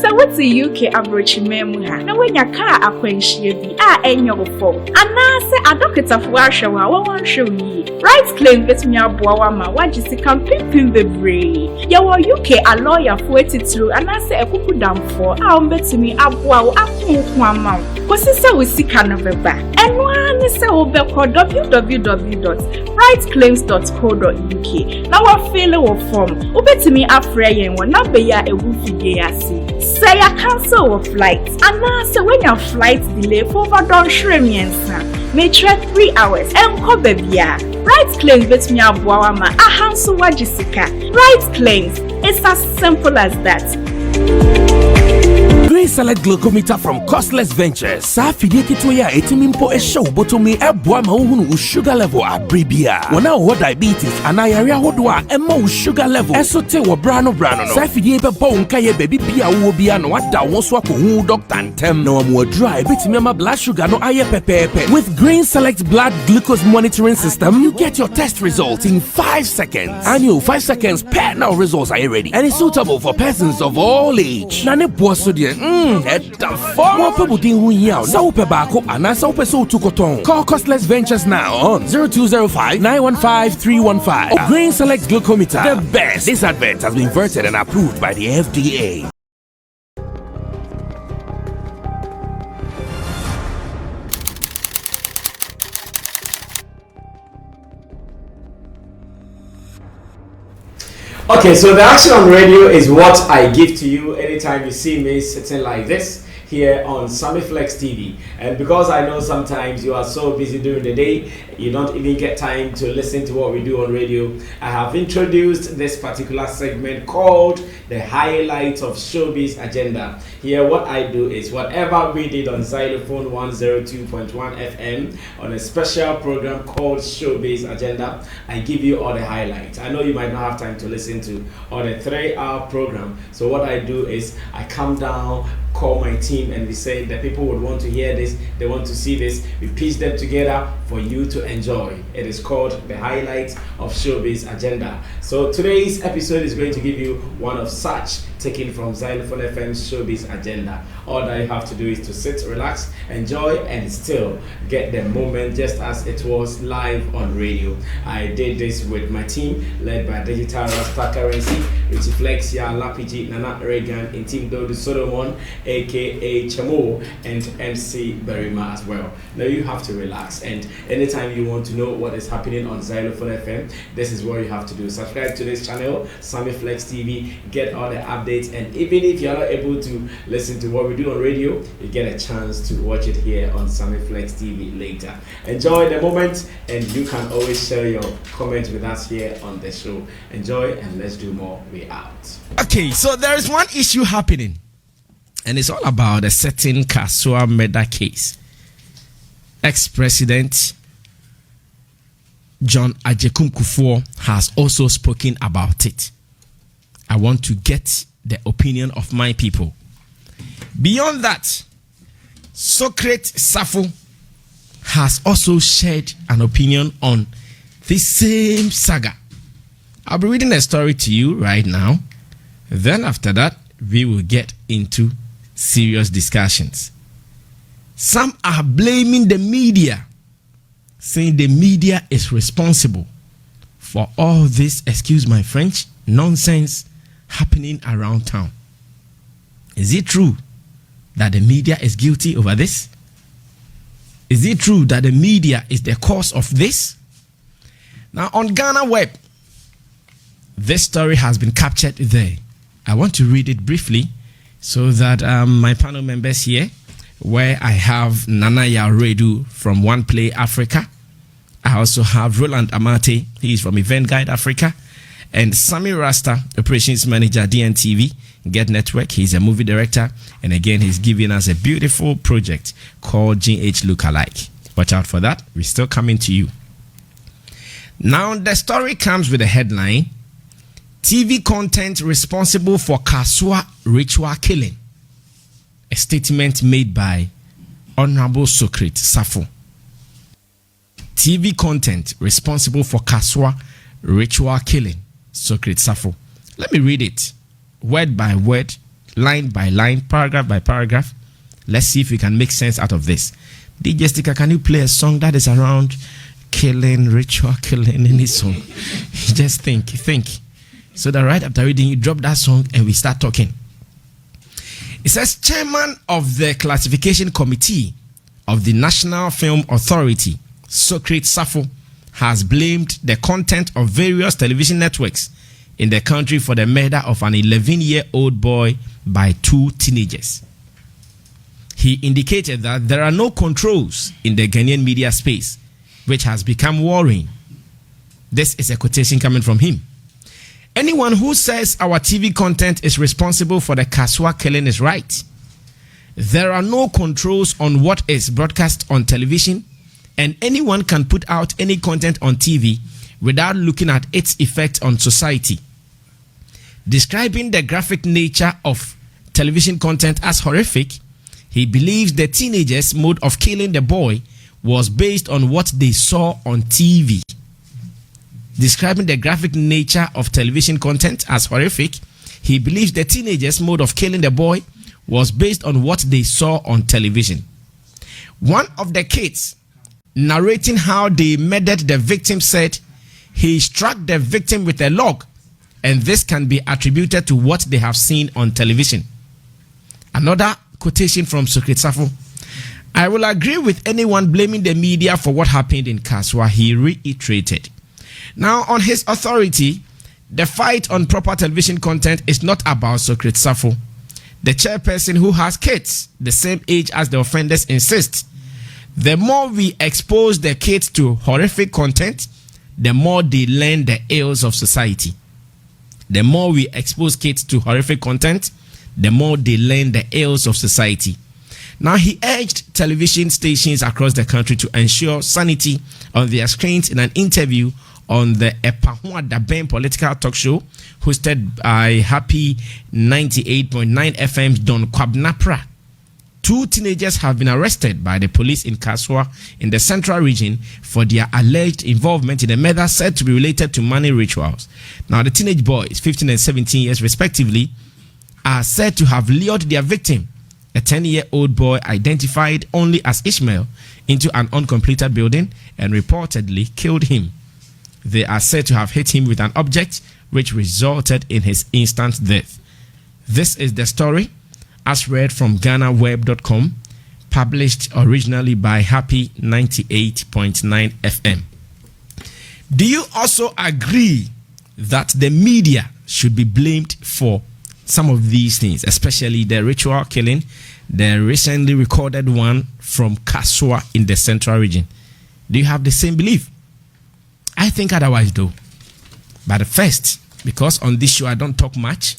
So what's the UK abrochi memuha? Na when your car akwenshie bi enyo fo. Ana se adokita fo ahwe wa wan hwe yi. Right claim betumi aboa wa ma wagisi kan pimpin bebre. Ya wo UK a lawyer fo etitru ana se ekuku damfo a betumi aboa wo afonko ama. Kosi se we sika no beba. Eno ani se wo be ko www.rightclaims.co.uk. Na wa fill wo form. Wo betumi afre yen wo number ya ewu figure ase. Say a cancel of flights. And now say when your flight delay for over don shremiensa. May trek 3 hours. Enko bebia. Right claims betumi aboa ma ahanso wagisika. Right claims. It's as simple as that. Green Select Glucometer from Costless Ventures. Safidi kitwaya etimimpo esho botomi eboa ma uhunu sugar level abribia. Wana ho diabetes anayarea hodwa emma sugar level. Esote wo brano no. Safidi epepo nkaye baby bia wo bia no wada won so akohu doctor ntem. Na wo dry betimi ma blood sugar no aye pepepe. With Green Select blood glucose monitoring system, you get your test results in 5 seconds. And you 5 seconds per now results are ready. And it's suitable for persons of all age. Na ne boa so de at the form of Call Costless Ventures now on 0205-915-315. Green Select Glucometer, the best. This advert has been vetted and approved by the FDA. Okay, so the action on radio is what I give to you anytime you see me sitting like this here on Sammy Flex TV. And because I know sometimes you are so busy during the day, you don't even get time to listen to what we do on radio, I have introduced this particular segment called the highlights of Showbiz Agenda. Here what I do is whatever we did on Xylophone 102.1 FM on a special program called Showbiz Agenda, I give you all the highlights. I know you might not have time to listen to all the 3-hour program, so what I do is I come down, call my team, and we say that people would want to hear this, they want to see this, we piece them together for you to enjoy. It is called the highlights of Showbiz Agenda. So today's episode is going to give you one of such, taken from Xylophone FM's Showbiz Agenda. All that you have to do is to sit, relax, enjoy, and still get the moment just as it was live on radio. I did this with my team led by Digital Rasta Currency, Richie Flex, Ya Lapiji, Nana Reagan, and Team Dodo Solomon, aka Chamo, and MC Berima as well. Now you have to relax, and anytime you want to know what is happening on Xylophone FM, this is what you have to do. Subscribe to this channel, Sammy Flex TV, get all the updates, and even if you're not able to listen to what we do on radio, you get a chance to watch it here on Sammy Flex TV later. Enjoy the moment, and you can always share your comments with us here on the show. Enjoy, and let's do more. We're out. Okay, so there is one issue happening, and it's all about a certain Kasoa murder case. Ex-President John Agyekum Kufuor has also spoken about it. I want to get the opinion of my people. Beyond that, Socrates Safo has also shared an opinion on this same saga. I'll be reading a story to you right now. Then after that, we will get into serious discussions. Some are blaming the media, saying the media is responsible for all this, excuse my French, nonsense happening around town. Is it true that the media is guilty over this? Is it true that the media is the cause of this? Now on Ghana Web, this story has been captured there. I want to read it briefly so that my panel members here, where I have Nana Yaredu from One Play Africa. I also have Roland Amate, he is from Event Guide Africa, and Sammy Rasta, Operations Manager, DNTV, Get Network. He's a movie director, and again, he's giving us a beautiful project called GH Lookalike. Watch out for that. We're still coming to you. Now, the story comes with a headline, TV content responsible for Kasoa ritual killing. A statement made by Honorable Socrates Safo. TV content responsible for Kasoa ritual killing. Socrates Safo. Let me read it word by word. line by line, paragraph by paragraph. Let's see if we can make sense out of this. DJ Sticker, can you play a song that is around killing, ritual killing, any song? Just think. So that right after reading, you drop that song and we start talking. It says, Chairman of the Classification Committee of the National Film Authority, Socrates Safo, has blamed the content of various television networks in the country for the murder of an 11-year-old boy by 2 teenagers. He indicated that there are no controls in the Ghanaian media space, which has become worrying. This is a quotation coming from him. Anyone who says our TV content is responsible for the Kasoa killing is right. There are no controls on what is broadcast on television, and anyone can put out any content on TV without looking at its effect on society. Describing the graphic nature of television content as horrific, he believes the teenagers' mode of killing the boy was based on what they saw on TV. Describing the graphic nature of television content as horrific, he believes the teenagers' mode of killing the boy was based on what they saw on television. One of the kids narrating how they murdered the victim said he struck the victim with a log, and this can be attributed to what they have seen on television. Another quotation from Socrates Safo. I will agree with anyone blaming the media for what happened in Kasoa, he reiterated. Now, on his authority, the fight on proper television content is not about Socrates Safo. The chairperson, who has kids the same age as the offenders, insists the more we expose the kids to horrific content, the more they learn the ills of society. The more we expose kids to horrific content, the more they learn the ills of society. Now, he urged television stations across the country to ensure sanity on their screens in an interview on the Epahua Daben political talk show hosted by Happy 98.9 FM's Don Kwabnapra. 2 teenagers have been arrested by the police in Kasoa in the central region for their alleged involvement in a murder said to be related to money rituals. Now, the teenage boys, 15 and 17 years respectively, are said to have lured their victim, a 10-year-old boy identified only as Ishmael, into an uncompleted building and reportedly killed him. They are said to have hit him with an object which resulted in his instant death. This is the story as read from GhanaWeb.com, published originally by Happy 98.9 FM. Do you also agree that the media should be blamed for some of these things, especially the ritual killing, the recently recorded one from Kasoa in the central region? Do you have the same belief? I think otherwise though. But first, because on this show I don't talk much,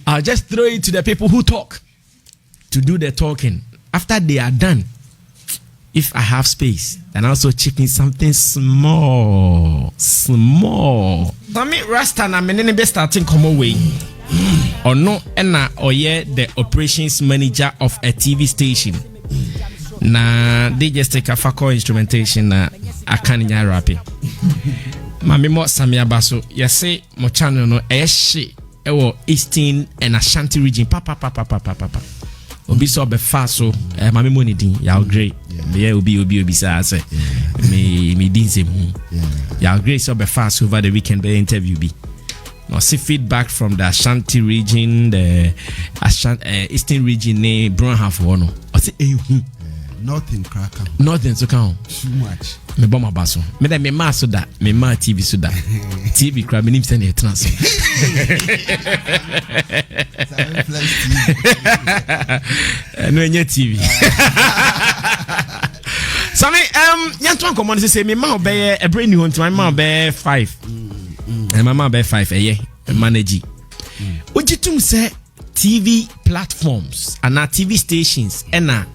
I'll just throw it to the people who talk to do the talking. After they are done, if I have space, and also chip in something small. Sammy Rasta na menene be starting come way. Or no, ena oye the operations manager of a TV station. Na they just take a facor instrumentation na akanya rapping. Mami mo Sammy Abaso, yase mo channel no ehye ewo Eastern and Ashanti region papa. Obi so be fa so mami mo ni din ya great. Me obi sa say me din se mu. Ya great so be fa so over the weekend be interview bi. No see feedback from the Ashanti region, the Eastern region ne brown half one. I say nothing cracker. Nothing to count. Too much. Me bomb baso. Me da me ma so da, me ma TV so da. TV crab me nim send e transfer. No any TV. Sammy yanto common say me ma obey a brain new to my ma obey 5. And my ma obey 5 manage. Ojitum say TV platforms and TV stations ena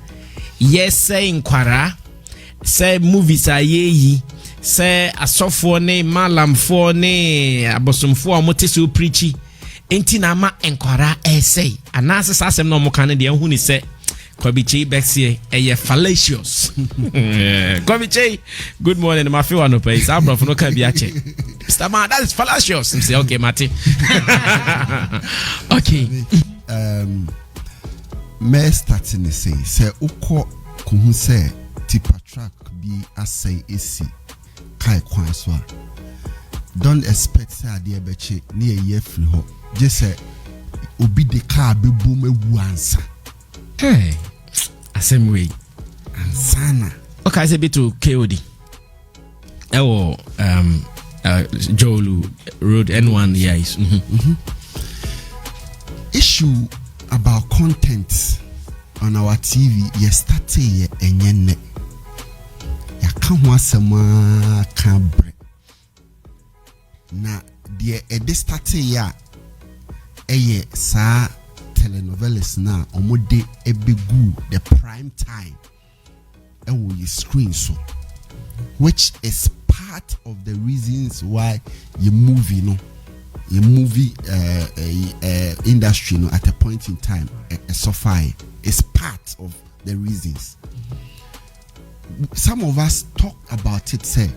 yes say inquara say movies are ye say asofo ne malamfo ne abosomfo amote so preachy enti na ma inquara say anase sasem no mo kan de hu ni say Kobiche Bexie, fallacious. Kobiche, good morning, my feel on the place. I'm from no Kabiache. Mr. Man, that is fallacious. Say, okay, Mati. Okay. Me starting to say uko kuhu say tipa track be asay esi kai kwanswa. Don't expect say ade ebeche na ye free ho. Just say obi de car be boom ewu ansa. Hey, same way. Ansana. Okay, I say bit to KOD. Jolu Road N1 yes. Issue about content on our TV yesterday enyene. Ya kan ho asema kan bre. Na de ede start ya eye sa telenovelas na omode ebegu the prime time ewo your screen so, which is part of the reasons why your movie industry at a point in time suffer is part of the reasons. Some of us talk about it, say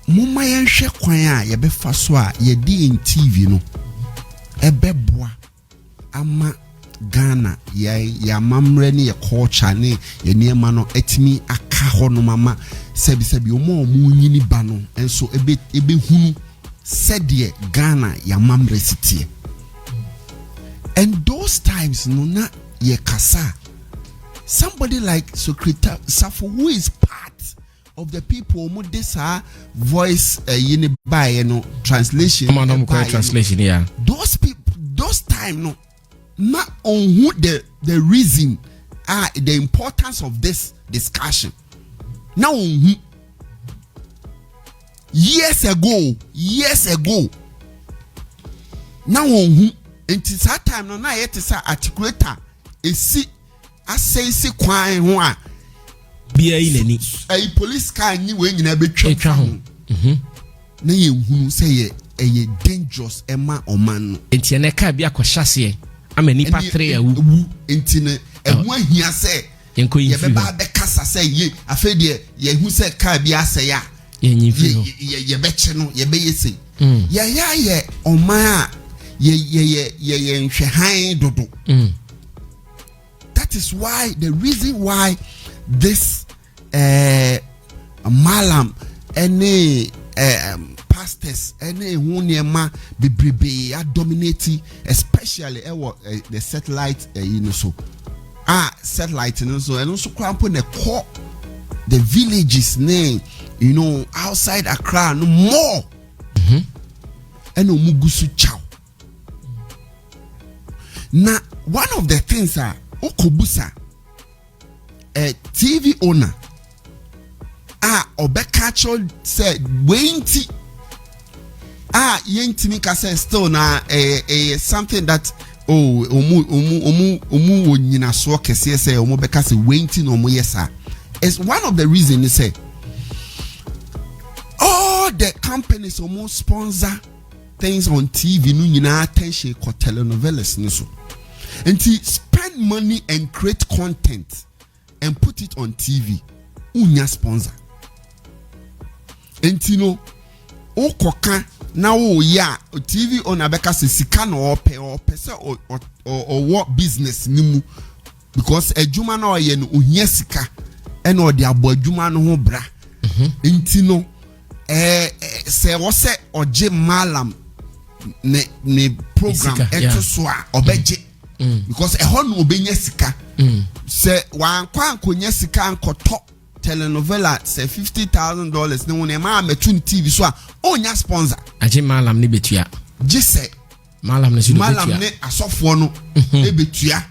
mumma yenhwe kwan a ye be fa so a ye di in TV no ebeboa ama Ghana ya mamre ne ye culture ne ye niema no etimi aka ho no mama sebi omo nyini ba no enso ebe hunu said Ghana ya mamre sitie. And those times no na ye kasa somebody like Secretary Safo, who is part of the people who this voice by translation translation, yeah. Those people, those time no not on who the reason the importance of this discussion now years ago now on until that time no na yet is articulator esi asese kwan ho a bia inani a police car ni we nyina betwa ho na ye hunu say ye dangerous ema oman no enti na ka bia kwahase amani patre awu enti na ehu ahia say yenko yin ye beba be kasa say ye afede ye hu say car bia say ya yin fi ye beche no ye be yesi ye oman a ye nhwehan dodo. That is why the reason why this malam any pastors any wuniema bibribe are dominating, especially the satellite so satellite so and also cramping the core the villages name outside Accra no more and omugusu chow. Now one of the things Okobusa a TV owner obekacho said wenti yentimi ka say still na something that omu onyina so kese say omu beka say wenti no omu yesa is one of the reasons they say all the companies omu sponsor things on TV no nyina attention ko telenovelas ni so. And spend money and create content and put it on TV. Unya sponsor. And o koka na o ya TV on abeka se sika no or pesa or what business nimu because ejuma na oye no ohia sika and or the abo ejuma no ho bra. Enti se wo se oje malam ne program eto so a obeje because a hon obenya sika say wan kwa ankonya sika ankoto telenovela say $50,000 ne won e ma metun TV so a onya sponsor aje malam ne betua je say malam ne asofo no e betua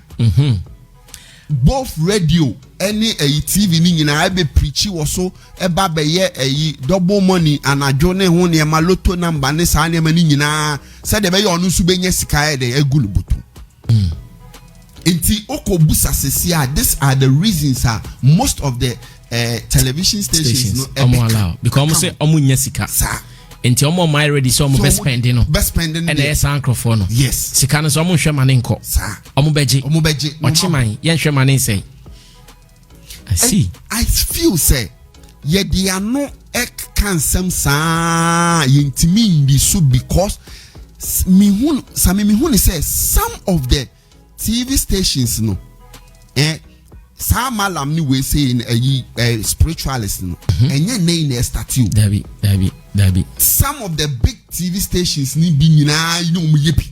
both radio any TV ni nyina be preach wo so e ba be ye double money anajo ne ho ne ma lotto number ne sa ne ma ni nyina say de be ye onu su benya sika e de agulu butu. Inti okobusa sesia, these are the reasons most of the television stations no allow because almost say omu nyesika Nti omo my ready so omo best spending no. Best spending. And yes microphone no. Yes. Sika no so omo hwe mane nko. Sa. Omo beji. Ochiman yen hwe mane say. I see. I feel say ye dia no ek kan sem sa yentimi ndi so because me hun say some of the TV stations no some malam ni we say in a spiritualist no enye name na start you Dabi some of the big TV stations ni bi nyina you know mu yebi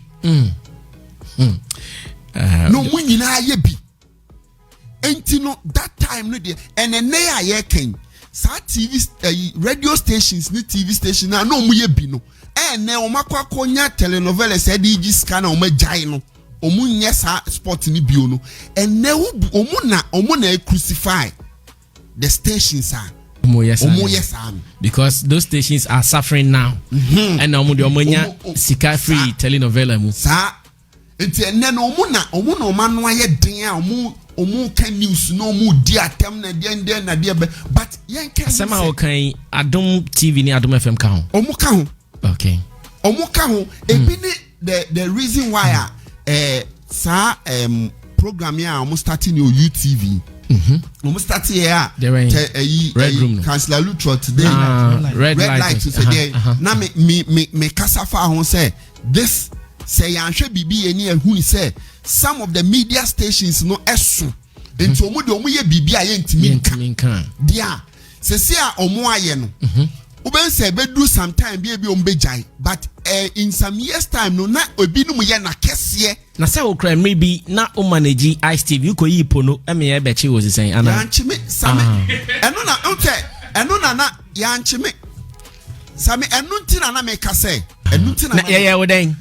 no mu nyina yebi enti no that time no dey and na ya ken sa TV radio stations ni TV station na no mu yebi no na o makwa konya telenovela say di scan na o majai no omunye sa sport ni bio no ene omu na crucify the stations are yes because those stations are suffering now and omu de omunya sika free telenovela mu sa enti ene no omu na omanu aye den a omu kan news no omu di atem na den na de but yen kan sama o kan Adom TV ni Adom FM ka ho omu ka ho okay omu ka ho ebi ni the reason why program here almost starting your UTV. Almost starting here. Red room. Councillor Lutro today. Red light today. Now me kasafa hon say this say yanshe bibi eni ehuni say some of the media stations no esu. Enti omo de omo ye bibi aye ntimi kan. Dia se se a omo aye no. Uben say be do sometime be ombejai but in some years time no na obi no ye na kese na say okra maybe na o manage Ice TV uko yi pono eme ye bechi was saying ana yanchime same eno na unte eno na yanchime same eno ntina na make say eno ntina na yeah we den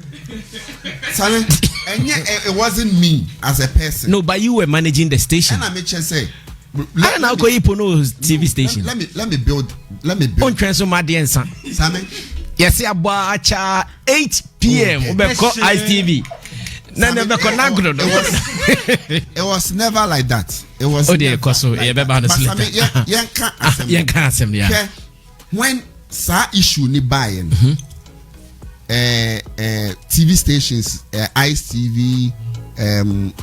same it wasn't me as a person no but you were managing the station and I make say I now go ipono TV station let me build on transfer my diensa same yes abwa acha 8 p.m. Ubeko Ice TV it was never like that. It was when sa issue ni buying TV stations Ice TV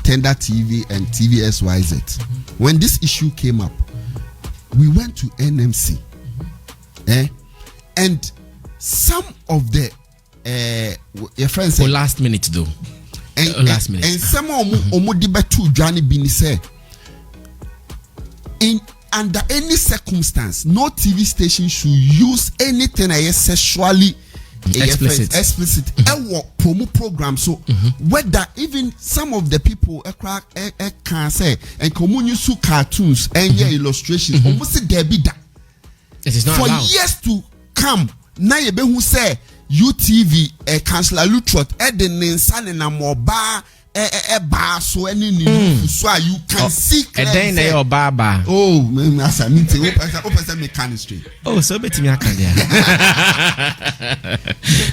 Tender TV and TV SYZ when this issue came up we went to NMC and some of the your friends say last minute though last minute and some omo di betu dwane bi ni say in under any circumstance no TV station should use anything sexually explicit promo program so whether even some of the people can say and common use cartoons and illustrations almost there be that it is not for allowed. Years to come na ye be who say UTV Councillor Lutrot the ninsa na moba ba so any new so you can see and then they are baba oh man asa me te open me chemistry oh so betimi aka dia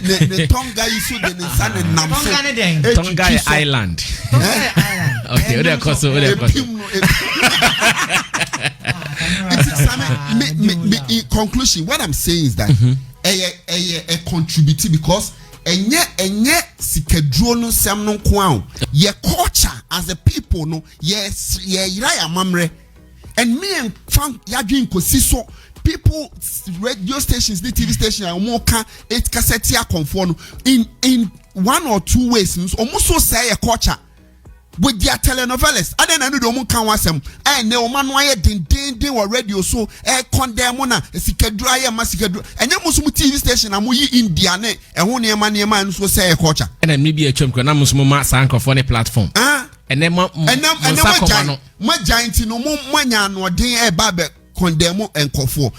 the tonga you so the ninsa na nam so tonga island okay ode koso in conclusion what I'm saying is that a contributing because enye sikedro no sem no kwa ye culture as a people no yes ye ira mamre and me and fan yadwin kosi so people radio stations the TV station omo ka it cassette ya conform in 1 or 2 ways almost so say a culture with their telenovelas and then I know the can wasem and no man why din or radio so condemn na sikedro ya masikedro and you musu TV station amu yi India ne ehun ne man so say a culture and then maybe a chumko na musu ma sanko for the platform and then ma giant no manya no den ba condemn enkofo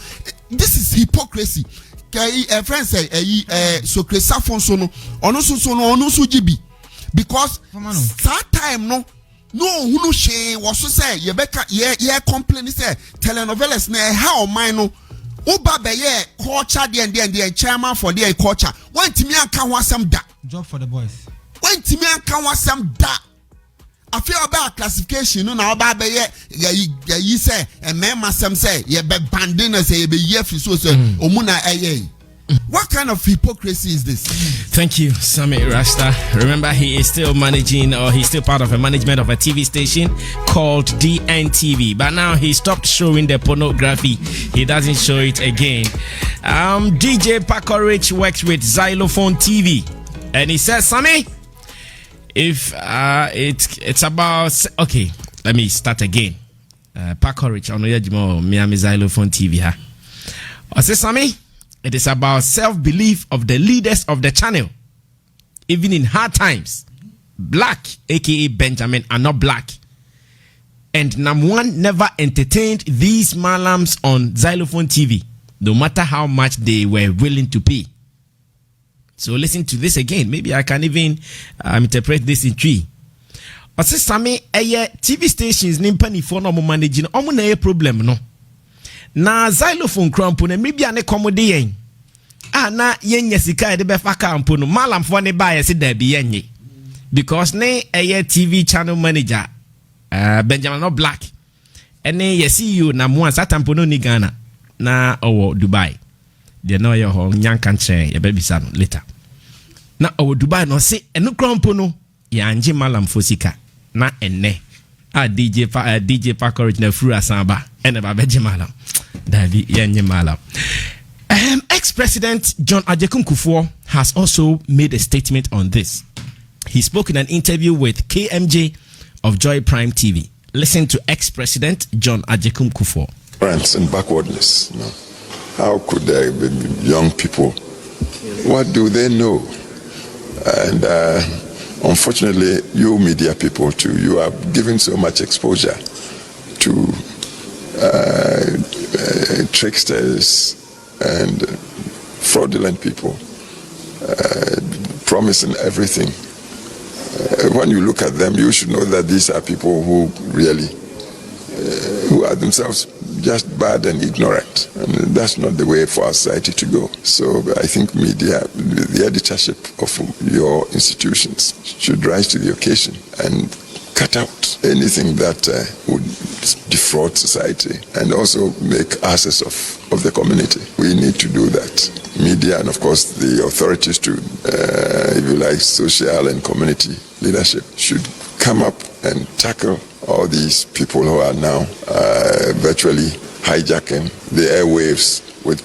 this is hypocrisy kai a friend say so cresafon so no ono so gibi because that time no who she was so say ye beka ye complain say telenovelas na how mine no oba be ye culture the chairman for the culture when timi anka wasam da job for the boys when timi anka wasam da I feel about classification no na oba be ye say and men masam say ye be banding say ye be ye fi so say omuna eye What kind of hypocrisy is this? Thank you, Sammy Rasta. Remember, he is still managing, or he's still part of a management of a TV station called DNTV. But now he stopped showing the pornography. He doesn't show it again. DJ Paco Rich works with Xylophone TV, and he says, Sammy, if it's about, okay, let me start again. Paco Rich on Miami Xylophone TV. I say, Sammy, it is about self-belief of the leaders of the channel. Even in hard times, Black, aka Benjamin, are not black. And Nam1 never entertained these malams on Xylophone TV, no matter how much they were willing to pay. So listen to this again. Maybe I can even interpret this in three. But say Sammy, TV stations nimpani for no managing. Omo na problem no. Na Xylophone crampo na maybe ane komode yen. Na yenye sika de be fa kampo no malam fo ne ba yesi da bi yenye. Because ne TV channel manager Benjamin no black. Ene yesi you na mo satampo no ni Ghana na owo Dubai. De no ye ho nyanka nche ye be bisa no later. Na owo Dubai no se enu crampo no ya anje malam fo sika na ene. DJ Paco na fru asamba ene ba beje malam. Davi yenye malam. Ex-President John Agyekum Kufuor has also made a statement on this. He spoke in an interview with KMJ of Joy Prime TV. Listen to ex-President John Agyekum Kufuor. Rants and backwardness. You know? How could there be young people? What do they know? And unfortunately, you media people too, you are giving so much exposure to tricksters and fraudulent people promising everything. When you look at them, you should know that these are people who really who are themselves just bad and ignorant, and that's not the way for our society to go. So I think media, the editorship of your institutions should rise to the occasion and cut out anything that would defraud society and also make asses of the community. We need to do that. Media and of course the authorities too, if you like, social and community leadership should come up and tackle all these people who are now virtually hijacking the airwaves with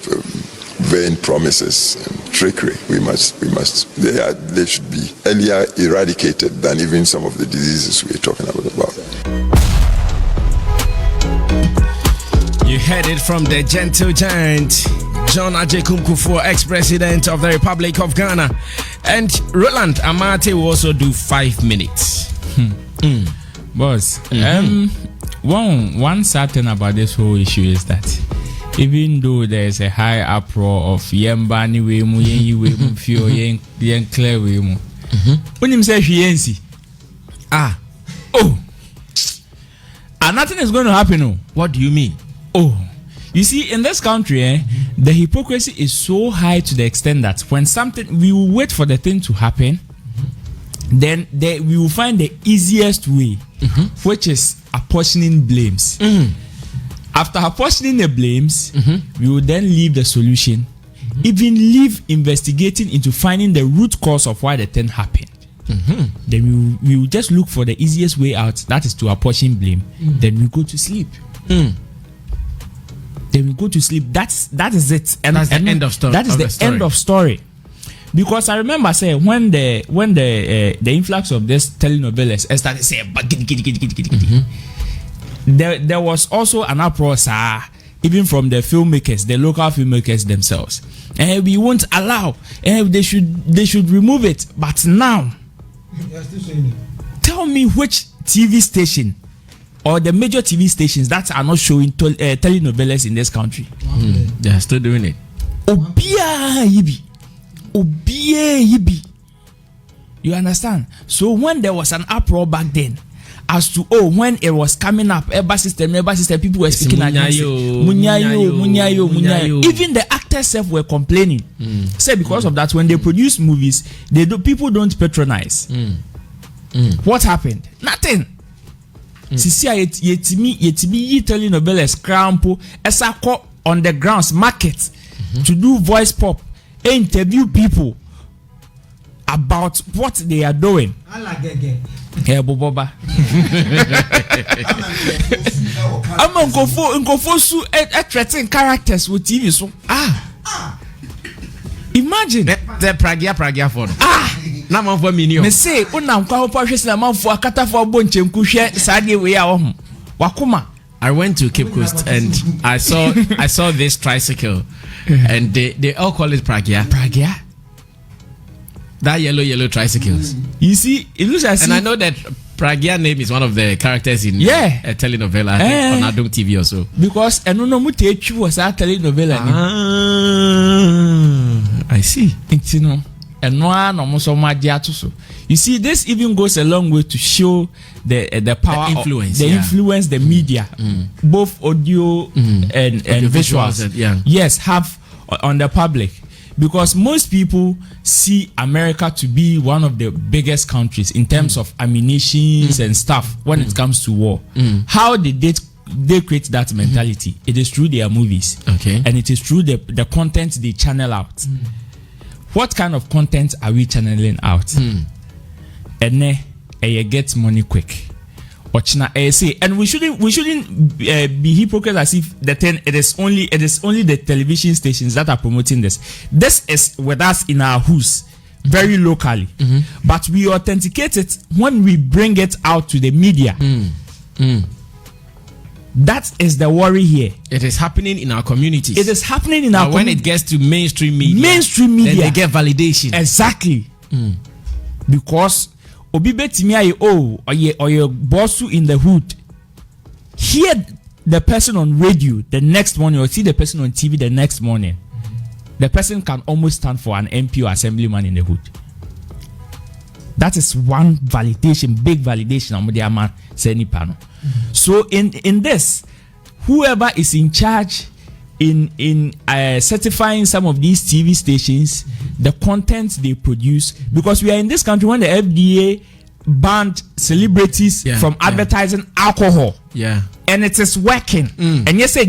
vain promises and trickery. They should be earlier eradicated than even some of the diseases we're talking about. You heard it from the gentle giant, John Agyekum Kufuor, ex-president of the Republic of Ghana. And Roland Amate will also do 5 minutes. Boss, one sad thing about this whole issue is that even though there's a high uproar of yembani we mu yen we mu fio yen clear we mu, when him say fiensi, and nothing is going to happen. Oh, what do you mean? Oh, you see, in this country, the hypocrisy is so high to the extent that when something, we will wait for the thing to happen, then we will find the easiest way, which is apportioning blames. After apportioning the blames, we will then leave the solution, even leave investigating into finding the root cause of why the thing happened. Then we will just look for the easiest way out, that is to apportion blame. Then we go to sleep. Then we go to sleep. That is it. And that's the end of story. That is the end of story. Because I remember saying when the influx of this telenovelas started saying there was also an uproar, even from the filmmakers, the local filmmakers themselves. And we won't allow, and they should remove it. But now, tell me which TV station or the major TV stations that are not showing telenovelas in this country. They are still doing it. Obia yibi. You understand? So when there was an uproar back then, as to when it was coming up, Eba system, people were speaking against it. Munyayo. Even the actors self were complaining. Say because of that, when they produce movies, people don't patronize. What happened? Nothing. Sisi yetimi telenovelas crampo esako on the grounds market to do voice pop interview people about what they are doing. Hey, Boba. I'm go for threatening characters with TV. So imagine the pragia for na man for me me say una nkwa ho hwese na man for akata for bonche nkuhwe sadie we a wo wakoma. I went to Cape Coast and I saw this tricycle and they all call it pragia. That yellow tricycles. You see, it looks as and I know that Pragia name is one of the characters in a telenovela on Adom TV also. Because Enono Mutechu was a telenovela. I see. You see, this even goes a long way to show the power, the influence the media, both audio and visuals. Yes, have on the public. Because most people see America to be one of the biggest countries in terms of ammunitions and stuff when it comes to war. How did they create that mentality? It is through their movies. Okay. And it is through the content they channel out. What kind of content are we channeling out? And you get money quick. And we shouldn't be hypocrites as if it is only the television stations that are promoting this. This is with us in our house, very locally, but we authenticate it when we bring it out to the media. That is the worry here. It is happening in our communities. It is happening in our when it gets to mainstream media, then they get validation. Exactly. Because obi betimi aye or boss in the hood, hear the person on radio the next morning or see the person on TV the next morning, the person can almost stand for an MP or assemblyman in the hood. That is one validation, big validation. So in this, whoever is in charge in certifying some of these TV stations, the content they produce, because we are in this country when the FDA banned celebrities from advertising alcohol, and it is working. And you say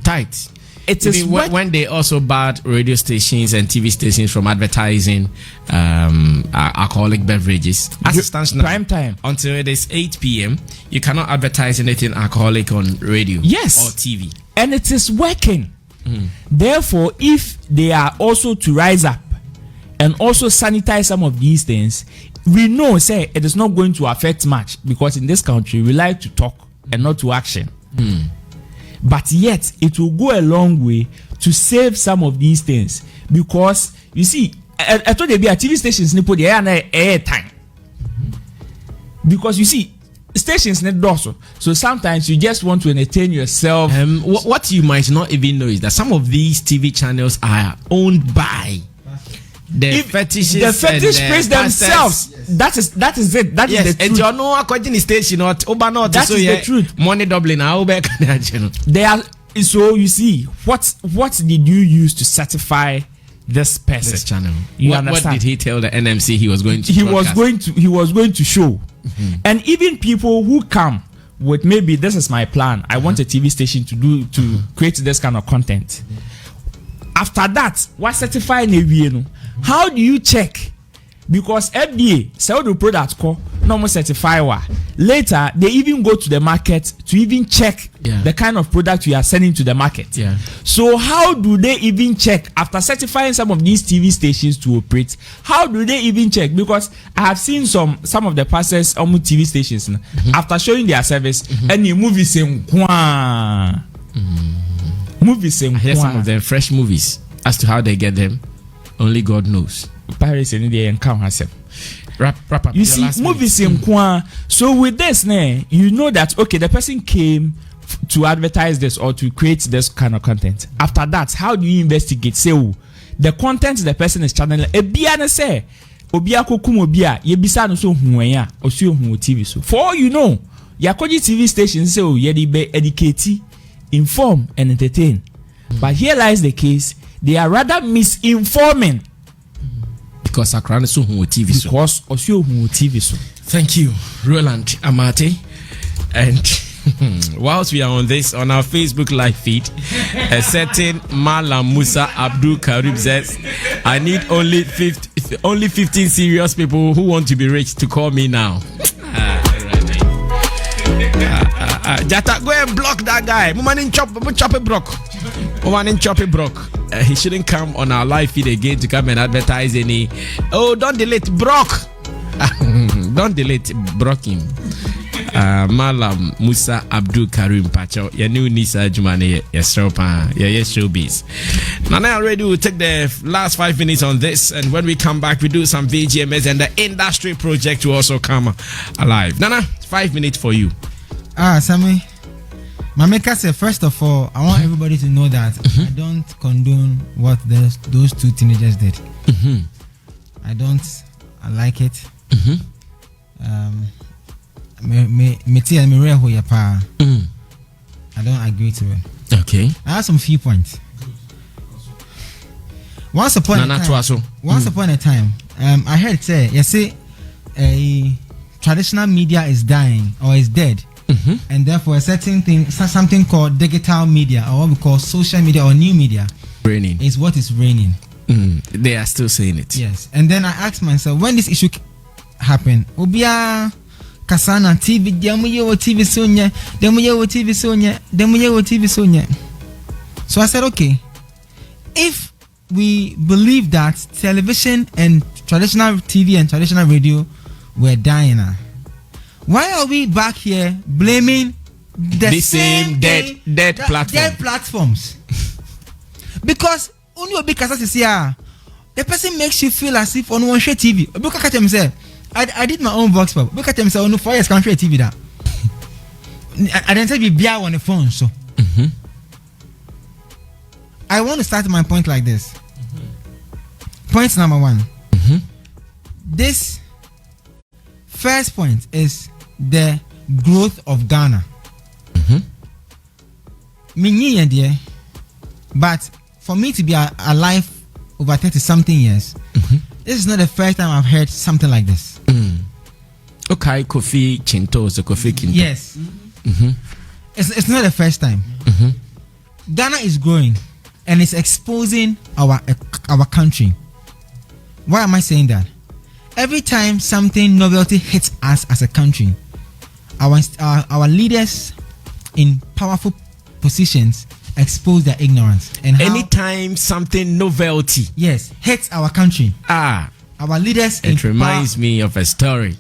tight. It is when they also banned radio stations and TV stations from advertising alcoholic beverages. As it stands now, prime time until it is 8 p.m., you cannot advertise anything alcoholic on radio or TV. And it is working. Therefore, if they are also to rise up and also sanitize some of these things, we know, say, it is not going to affect much, because in this country we like to talk and not to action. But yet it will go a long way to save some of these things, because you see, I told you, TV stations need put the air time, because you see, stations need also. So sometimes you just want to entertain yourself. What you might not even know is that some of these TV channels are owned by the fetishists. The fetish praise themselves. That is it. That is the truth. And you know, according to station or that is the truth. Money doubling. They are. So you see, what did you use to certify this person? This channel. What did he tell the NMC he was going to? He was going to show. And even people who come with, maybe this is my plan, I want a TV station to create this kind of content. After that, what certifying a how do you check? Because FDA sell the product called normal certifier. Later, they even go to the market to even check the kind of product you are sending to the market. So how do they even check after certifying some of these TV stations to operate? How do they even check? Because I have seen some of the pastors on TV stations after showing their service and the movies saying I hear some of them fresh movies. As to how they get them, only God knows. Paris and the encounter herself. Wrap up. You see, movies in Kwan. So with this, you know that okay, the person came to advertise this or to create this kind of content. After that, how do you investigate? Say, the content the person is channeling. Ebiana say, Obiako kumobia, yebisa no so huenya, or so hu TV so. For all you know, Yakoji TV stations say, yedi be educate, inform, and entertain. But here lies the case. They are rather misinforming. Because Akrana so hu TV so. Because Osio hu TV so. Thank you, Roland Amate. And Whilst we are on our Facebook live feed, a certain Malam Musa Abdul Karib says, I need only 15 serious people who want to be rich to call me now. Jata, go and block that guy. Chop it, Brock. He shouldn't come on our live feed again to come and advertise any. Oh, don't delete Brock. Don't delete Brock him. Malam Musa Abdul Karim Pacho. Ya new Nisa Jumane. Yes, showbiz. Nana already will take the last 5 minutes on this, and when we come back, we do some VGMS and the industry project will also come alive. Nana, 5 minutes for you. Sammy. Mameka said, first of all, I want everybody to know that I don't condone what those two teenagers did. I like it. I don't agree to it. Okay. I have some few points. Once upon a time, I heard say, traditional media is dying or is dead. And therefore a certain thing, something called digital media, or what we call social media or new media, reigning is what is reigning. They are still saying it. Yes. And then I asked myself, when this issue happened, Obia Kasana TV, TV Sonya. So I said, okay, if we believe that television and traditional TV and traditional radio were dying now, why are we back here blaming the same dead platforms? Because only because the person makes you feel as if on one share TV. Look at him say, I did my own vox pop. Look at him say, on 4 years can't share TV that. I didn't say be beer on the phone. So I want to start my point like this. Point number 1. This first point is the growth of Ghana. But for me to be alive over 30 something years, this is not the first time I've heard something like this. Okay, Kofi Chinto, so Kofi Kinto. Yes. It's not the first time. Ghana is growing and it's exposing our country. Why am I saying that? Every time something novelty hits us as a country, our leaders in powerful positions expose their ignorance. And anytime something novelty hits our country, our leaders reminds me of a story.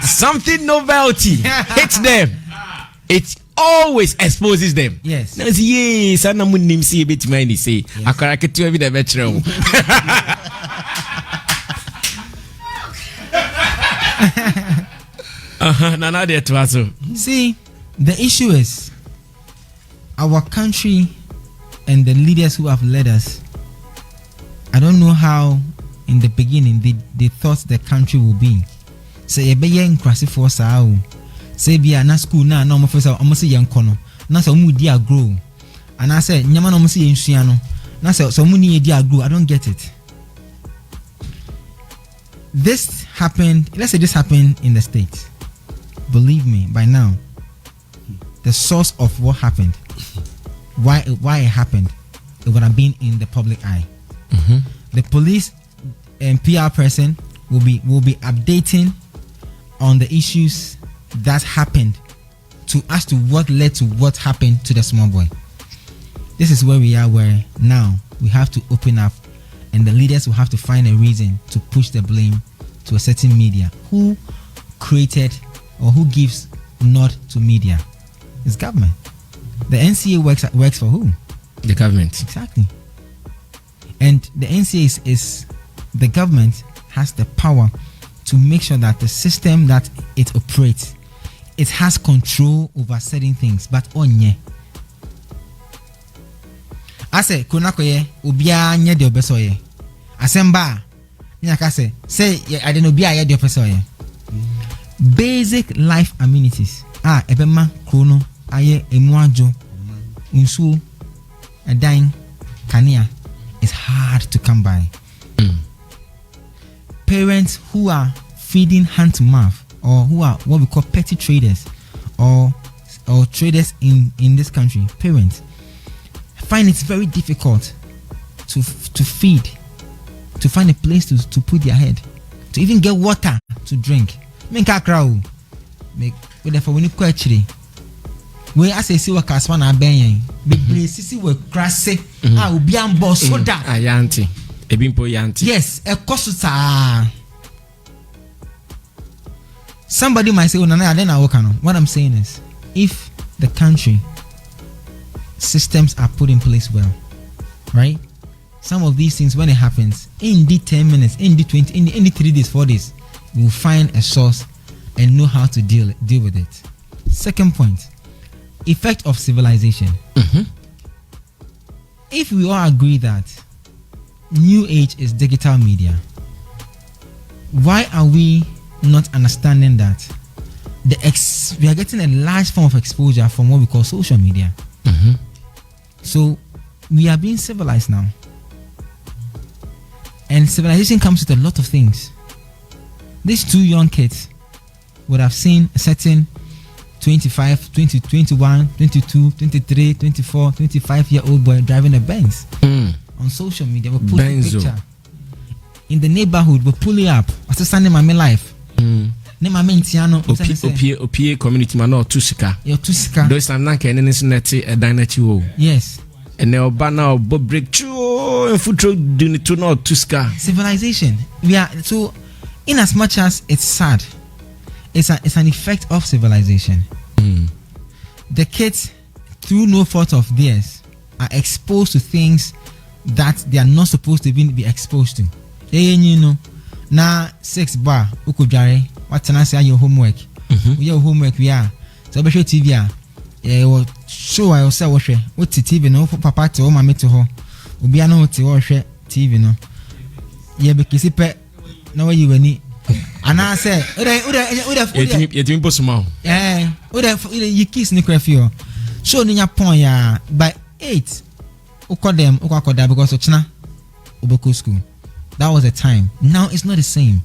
Something novelty hits them, it always exposes them. Yes. See, the issue is our country and the leaders who have led us. I don't know how in the beginning they thought the country will be. Say be yen kwasi for sao. Say be na school na no professor almost yen kono. Na so mu dia grow. And I say nyama no almost yen suano. Na so mu ni dia grow. I don't get it. This happened, let's say this happened in the States. Believe me, by now, the source of what happened, why it happened, it would have been in the public eye. The police and PR person will be updating on the issues that happened as to what led to what happened to the small boy. This is where we are, where now we have to open up, and the leaders will have to find a reason to push the blame to a certain media. Who created or who gives nod to media? It's government. The NCA works for who? The government. Exactly. And the NCA is the government has the power to make sure that the system that it operates, it has control over certain things. But onye, I say kunakoye ubia nye de obesoye. Asemba nyaka say I don't know bia de obesoye. Basic life amenities. Ebema krono aye emuajo unsu edan kania is hard to come by. Parents who are feeding hand to mouth, or who are what we call petty traders, or traders in this country, parents, find it very difficult to feed, to find a place to put their head, to even get water to drink. Make therefore when you actually we as I see what Kasoa na ben be sisi we krase obi ambo soda ayanti ebimpo yanti. Yes, a kosuta. Somebody might say, oh, Nana, then I work on. What I'm saying is, if the country systems are put in place well, right? Some of these things, when it happens, in the 10 minutes, in the 20, in the 3 days, 4 days, we will find a source and know how to deal with it. Second point, effect of civilization. If we all agree that new age is digital media, why are we not understanding that we are getting a large form of exposure from what we call social media? So we are being civilized now, and civilization comes with a lot of things. These 2 young kids would have seen a certain 25, 20, 21, 22, 23, 24, 25-year-old boy driving a Benz on social media. We put a picture in the neighborhood. We pull it up. What's the standing my life? Ne mama ntiano opie community man no tusika. Yo tusika. Those am na ke ne nsinete edanachi wo. Yes. And now oba break through futro do to no tusika. Civilization. We are so, in as much as it's sad, it's an effect of civilization. The kids, through no fault of theirs, are exposed to things that they are not supposed to even be exposed to. You know, na 6 bar ukujare what can I say your homework? Your homework we are. So be show TV show I say what TV no for papa to mama to ho. Obi ana what TV no. Ye be kisi pe na where you any. Ana say you possible. You kiss ni crafio. So ni pon ya by 8 ukodem ukoda because ochina uboko school. That was a time. Now it's not the same.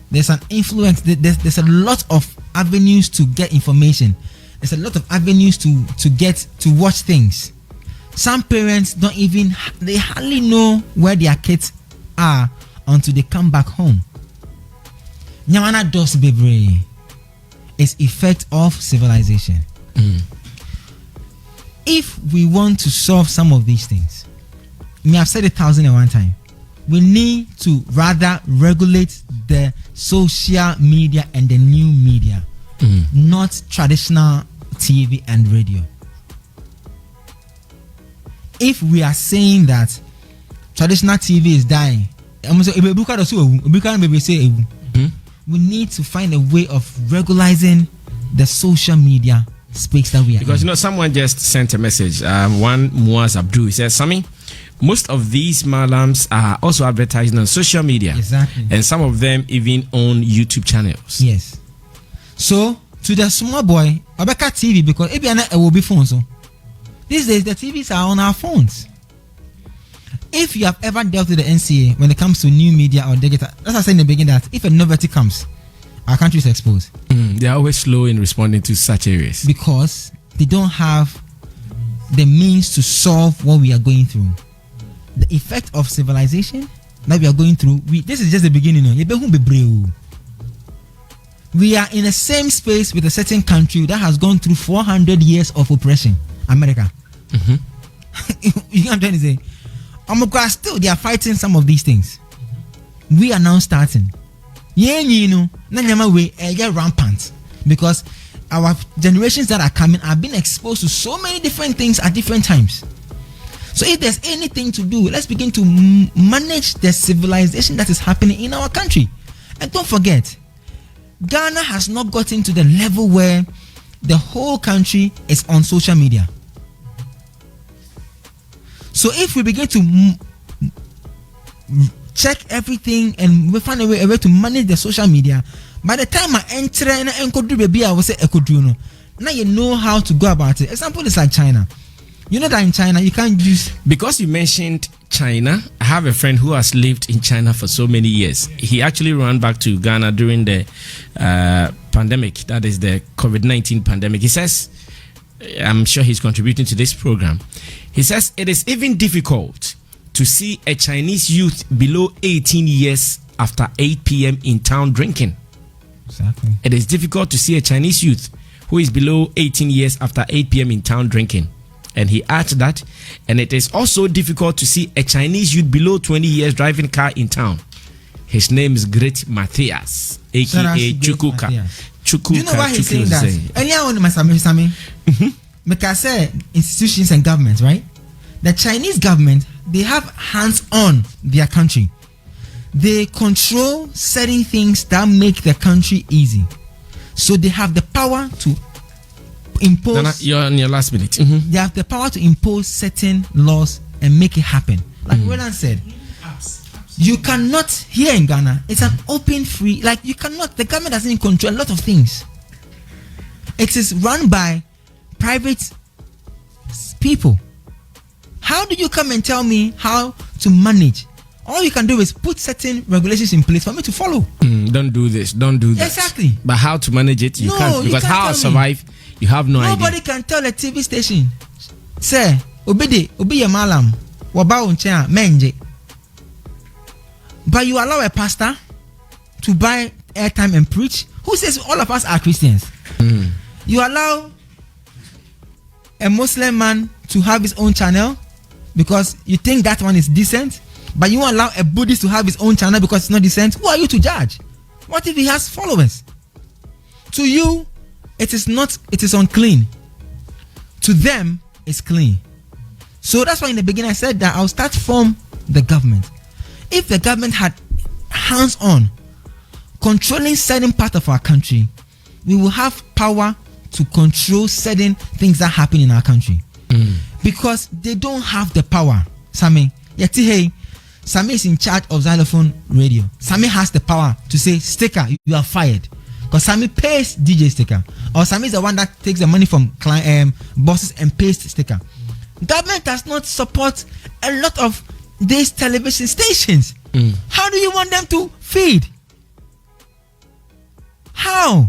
There's an influence. There's a lot of avenues to get information. There's a lot of avenues to get to watch things. Some parents they hardly know where their kids are until they come back home. Nyamana dos bebre is effect of civilization. If we want to solve some of these things, I've said 1,001 times, we need to rather regulate the social media and the new media, not traditional TV and radio. If we are saying that traditional TV is dying, we need to find a way of regularizing the social media space that we are because in. Someone just sent a message. One Muaz Abdul, he says, Sammy, most of these malams are also advertising on social media. Exactly. And some of them even own YouTube channels. Yes. So, to the small boy, Abeka TV, because it will be phones. So. These days, the TVs are on our phones. If you have ever dealt with the NCA when it comes to new media or digital, as I said in the beginning, that if a novelty comes, our country is exposed. They are always slow in responding to such areas. Because they don't have the means to solve what we are going through. The effect of civilization that we are going through, this is just the beginning. We are in the same space with a certain country that has gone through 400 years of oppression, America. You know what I'm trying to say? Still, they are fighting some of these things. We are now starting. Get rampant because our generations that are coming are being exposed to so many different things at different times. So if there's anything to do, let's begin to manage the civilization that is happening in our country. And don't forget, Ghana has not gotten to the level where the whole country is on social media. So if we begin to check everything and we find a way to manage the social media, by the time I enter and do baby, I will say now you know how to go about it. Example is like China. You know that in China you can't use, because you mentioned China. I have a friend who has lived in China for so many years. He actually ran back to Ghana during the pandemic, that is the COVID-19 pandemic. He says, I'm sure he's contributing to this program. He says it is even difficult to see a Chinese youth below 18 years after 8 p.m. in town drinking. Exactly. It is difficult to see a Chinese youth who is below 18 years after 8 p.m. in town drinking. And he adds that, and it is also difficult to see a Chinese youth below 20 years driving car in town. His name is Great Matthias, aka Chukuka. Do you know why he's saying that? Earlier on, my Sammy, because say institutions and governments, right? The Chinese government, they have hands on their country. They control certain things that make the country easy. So they have the power to impose. You're on your last minute. They have the power to impose certain laws and make it happen. Like Roland said, you cannot, here in Ghana, it's an open free, like you cannot, the government doesn't control a lot of things. It is run by private people. How do you come and tell me how to manage? All you can do is put certain regulations in place for me to follow. Don't do this, don't do that. Exactly. But how to manage it, you can't. Because how to survive, you have no idea. Nobody can tell a TV station, say, obi ye malam, waba uncha menje. But you allow a pastor to buy airtime and preach. Who says all of us are Christians? You allow a Muslim man to have his own channel because you think that one is decent, but you allow a Buddhist to have his own channel because it's not decent. Who are you to judge? What if he has followers? To you, it is not, it is unclean. To them, it's clean. So that's why in the beginning I said that I'll start from the government. If the government had hands on controlling certain part of our country, we will have power to control certain things that happen in our country. Because they don't have the power. Sammy, Sammy is in charge of Xylophone Radio. Sammy has the power to say, Sticker, you are fired. Because Sammy pays DJ Sticker. Or Sammy is the one that takes the money from bosses and pays Sticker. Government does not support a lot of these television stations. How do you want them to feed? How?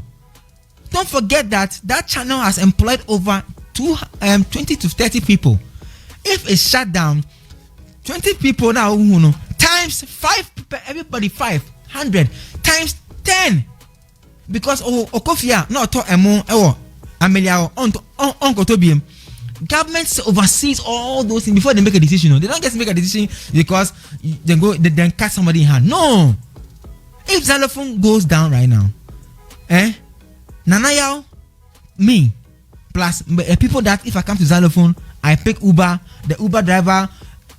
Don't forget that channel has employed over 20 to 30 people. If it's shut down, 20 people now, times 5, everybody 500 times 10. Because Okofia, not to Amelia on Tobium. Government oversees all those things before they make a decision. They don't just make a decision because they then cut somebody in hand. No. If Xylophone goes down right now, Nanayao, me, plus people that if I come to Xylophone, I pick Uber, the Uber driver,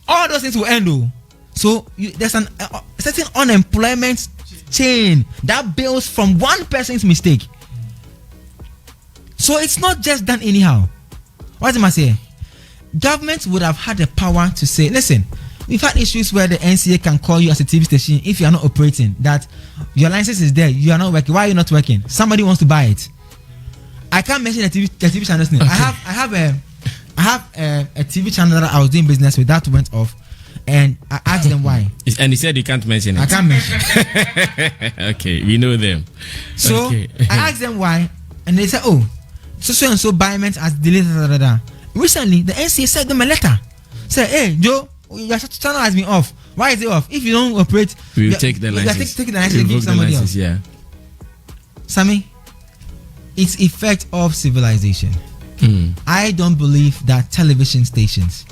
all those things will end. So there's a certain unemployment chain that builds from one person's mistake. So it's not just done anyhow. What am I saying? Government would have had the power to say, listen, we've had issues where the NCA can call you as a TV station if you are not operating, that your license is there, you are not working. Why are you not working? Somebody wants to buy it. I can't mention the TV channel's name. Okay. I have a TV channel that I was doing business with that went off, and I asked them why. And he said you can't mention it. I can't mention it. Okay, we know them. So okay. I asked them why, and they said, oh, so and so buyment has delayed. Recently, the NCA sent them a letter. Say, hey, Joe, your channel has been off. Why is it off? If you don't operate, we will take the license. Take the license, give somebody else. Yeah. Sammy, it's effect of civilization. I don't believe that television stations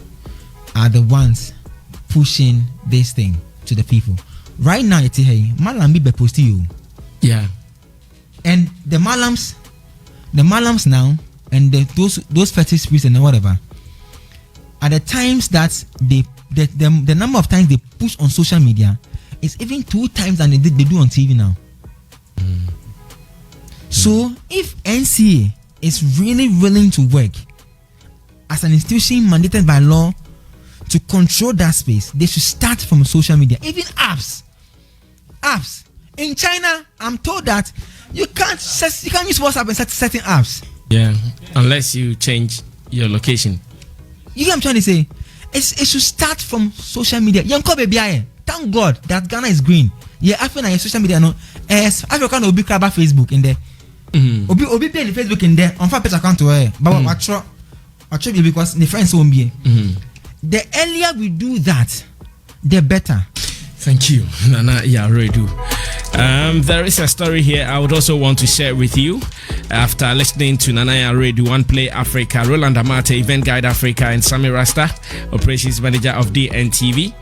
are the ones pushing this thing to the people. Right now, it's hey, Malam be post you. Yeah. And the Malams now, and those fetish priests and whatever, at the times that the number of times they push on social media is even 2 times than they do on TV now. So if NCA is really willing to work as an institution mandated by law to control that space, they should start from social media. Even apps in China, I'm told that you can't use WhatsApp and set certain apps. Yeah, unless you change your location. You get what I'm trying to say? It should start from social media. Thank God that Ghana is green. Yeah, Africa and social media no. Africa no be crab Facebook in there. Obi be in Facebook in there on page account to her. But watch because the friends won't be. The earlier we do that, the better. Thank you, Nana Yaredu. There is a story here I would also want to share with you. After listening to Nana Yaredu, One Play Africa, Roland Amate, Event Guide Africa, and Sammy Rasta, Operations Manager of DNTV,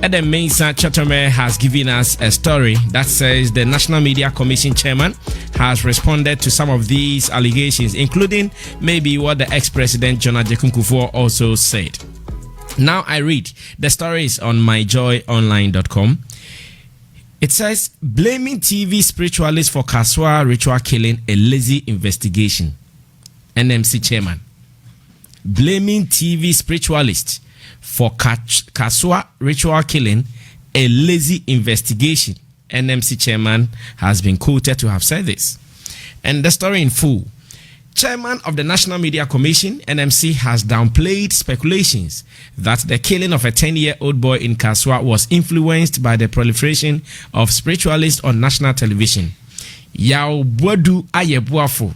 Adam Mensah Chatome has given us a story that says the National Media Commission Chairman has responded to some of these allegations, including maybe what the ex-president John Ajekun Kufuor also said. Now I read. The story is on myjoyonline.com. It says, blaming TV spiritualists for Kasoa ritual killing, a lazy investigation. NMC chairman. Blaming TV spiritualists for Kasoa ritual killing, a lazy investigation. NMC chairman has been quoted to have said this. And the story in full. Chairman of the National Media Commission, NMC, has downplayed speculations that the killing of a 10-year-old boy in Kasoa was influenced by the proliferation of spiritualists on national television. Yao Bodu Ayebuafo.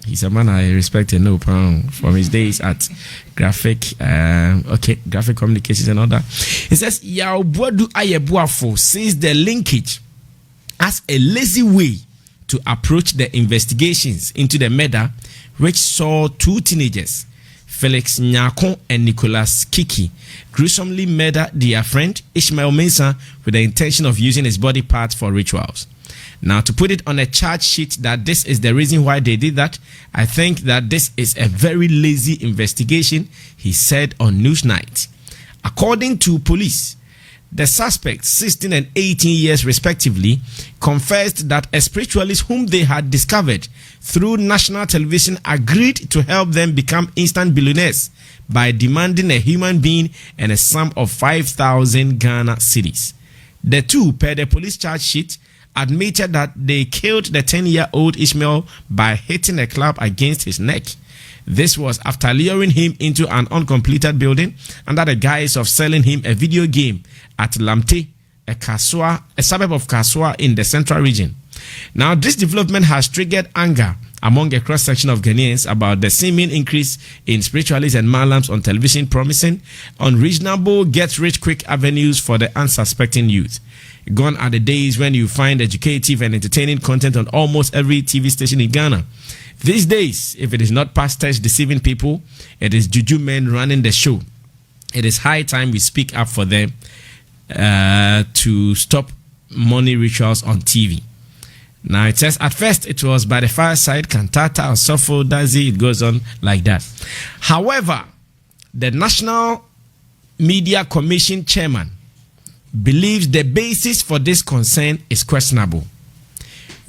He's a man I respect and know from his days at graphic communications and all that. He says Yao Bodu Ayebuafo sees the linkage as a lazy way to approach the investigations into the murder which saw two teenagers, Felix Nyako and Nicholas Kiki, gruesomely murder their friend Ishmael Mensah with the intention of using his body parts for rituals. Now, to put it on a charge sheet that this is the reason why they did that, I think that this is a very lazy investigation, he said on Newsnight. According to police, the suspects, 16 and 18 years respectively, confessed that a spiritualist whom they had discovered through national television agreed to help them become instant billionaires by demanding a human being and a sum of 5,000 Ghana cedis. The two, per the police charge sheet, admitted that they killed the 10-year-old Ishmael by hitting a club against his neck. This was after luring him into an uncompleted building under the guise of selling him a video game at Lamte, a suburb of Kasoa in the central region. Now, this development has triggered anger among a cross-section of Ghanaians about the seeming increase in spiritualists and malams on television, promising unreasonable get-rich-quick avenues for the unsuspecting youth. Gone are the days when you find educative and entertaining content on almost every TV station in Ghana. These days, if it is not pastors deceiving people, it is juju men running the show. It is high time we speak up for them to stop money rituals on TV. Now it says, at first it was by the fireside, cantata, or shuffle, daisy, it goes on like that. However, the National Media Commission chairman believes the basis for this concern is questionable.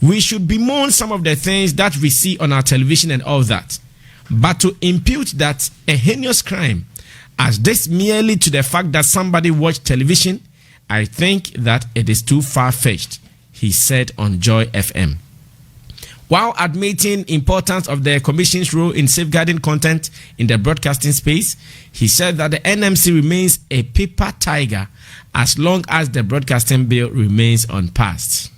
We should bemoan some of the things that we see on our television and all that, but to impute that a heinous crime as this merely to the fact that somebody watched television, I think that it is too far-fetched, he said on Joy FM. While admitting importance of the Commission's role in safeguarding content in the broadcasting space, he said that the NMC remains a paper tiger as long as the broadcasting bill remains unpassed.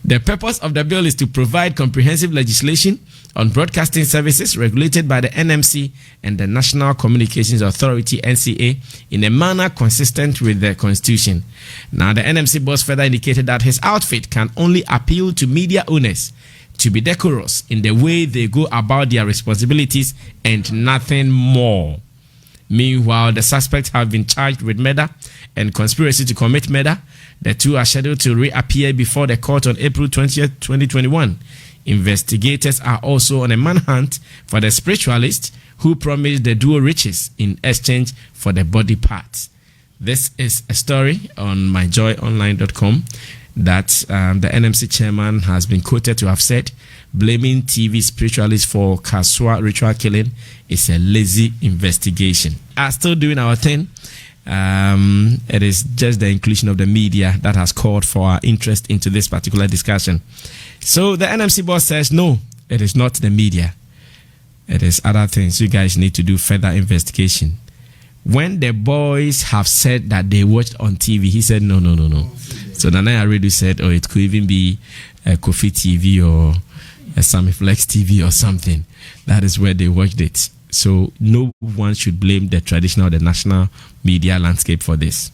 The purpose of the bill is to provide comprehensive legislation on broadcasting services regulated by the NMC and the National Communications Authority (NCA) in a manner consistent with the Constitution. Now, the NMC boss further indicated that his outfit can only appeal to media owners to be decorous in the way they go about their responsibilities and nothing more. Meanwhile, the suspects have been charged with murder and conspiracy to commit murder. The two are scheduled to reappear before the court on April 20th, 2021. Investigators are also on a manhunt for the spiritualist who promised the duo riches in exchange for the body parts. This is a story on myjoyonline.com that the NMC chairman has been quoted to have said, blaming TV spiritualists for Kasoa ritual killing is a lazy investigation. Are still doing our thing. It is just the inclusion of the media that has called for our interest into this particular discussion. So the NMC boss says, no, it is not the media. It is other things. You guys need to do further investigation. When the boys have said that they watched on TV, he said, no. So Nana already said, it could even be Kofi TV or a Sammy Flex TV or something. That is where they watched it. So no one should blame the traditional, the national media landscape for this.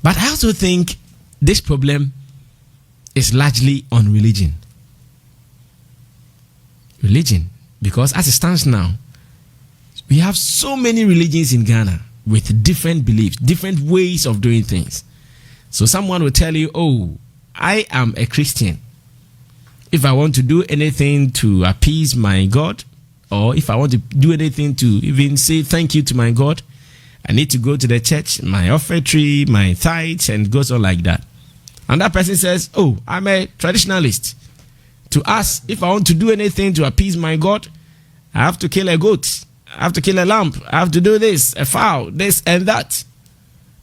But I also think this problem is largely on religion. Religion, because as it stands now, we have so many religions in Ghana with different beliefs, different ways of doing things. So someone will tell you, oh, I am a Christian. If I want to do anything to appease my God, or if I want to do anything to even say thank you to my God, I need to go to the church, my offertory, my tithes, and goes on like that. And that person says, oh, I'm a traditionalist. To us, if I want to do anything to appease my God, I have to kill a goat, I have to kill a lamb, I have to do this, a fowl, this and that.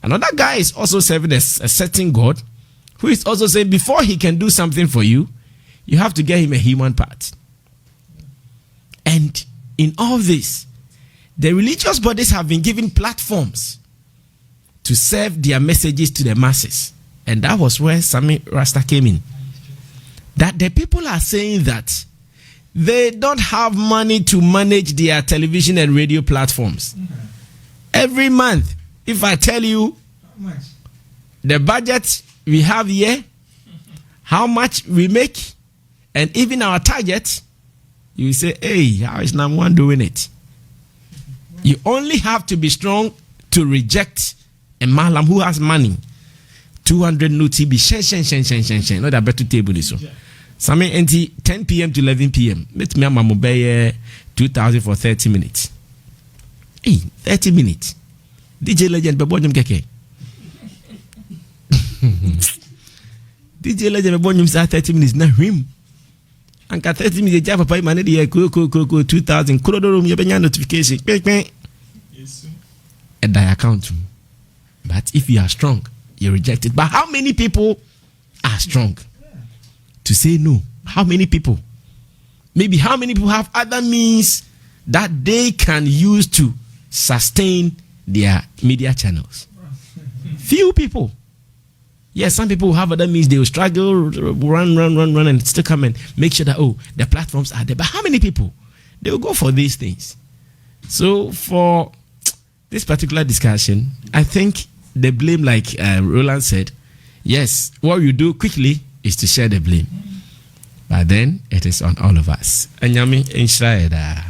Another guy is also serving a certain God, who is also saying before he can do something for you, you have to get him a human part. And in all this, the religious bodies have been given platforms to serve their messages to the masses. And that was where Sammy Rasta came in. That the people are saying that they don't have money to manage their television and radio platforms. Every month, if I tell you the budget we have here, how much we make, and even our target, you say, hey, how is number one doing it? You only have to be strong to reject a malam who has money. 200 no TB, shen. Not that better table this one. Sammy NT 10 p.m. to 11 p.m. Let me my mobile 2,000 for 30 minutes. Hey, 30 minutes. DJ Legend bebonyum keke. DJ Legend bebonyum sa 30 minutes na him. Anka 30 minutes ja papa man dey ko 2,000 kodoro me benya notification. At the account. But if you are strong, you reject it. But how many people are strong to say no? How many people? Maybe how many people have other means that they can use to sustain their media channels? Few people. Yes, some people have other means. They will struggle, run, and still come and make sure that, oh, the platforms are there. But how many people? They will go for these things. So for this particular discussion, I think the blame, like Roland said, yes, what you do quickly is to share the blame. But then it is on all of us. Anyami, inshallah.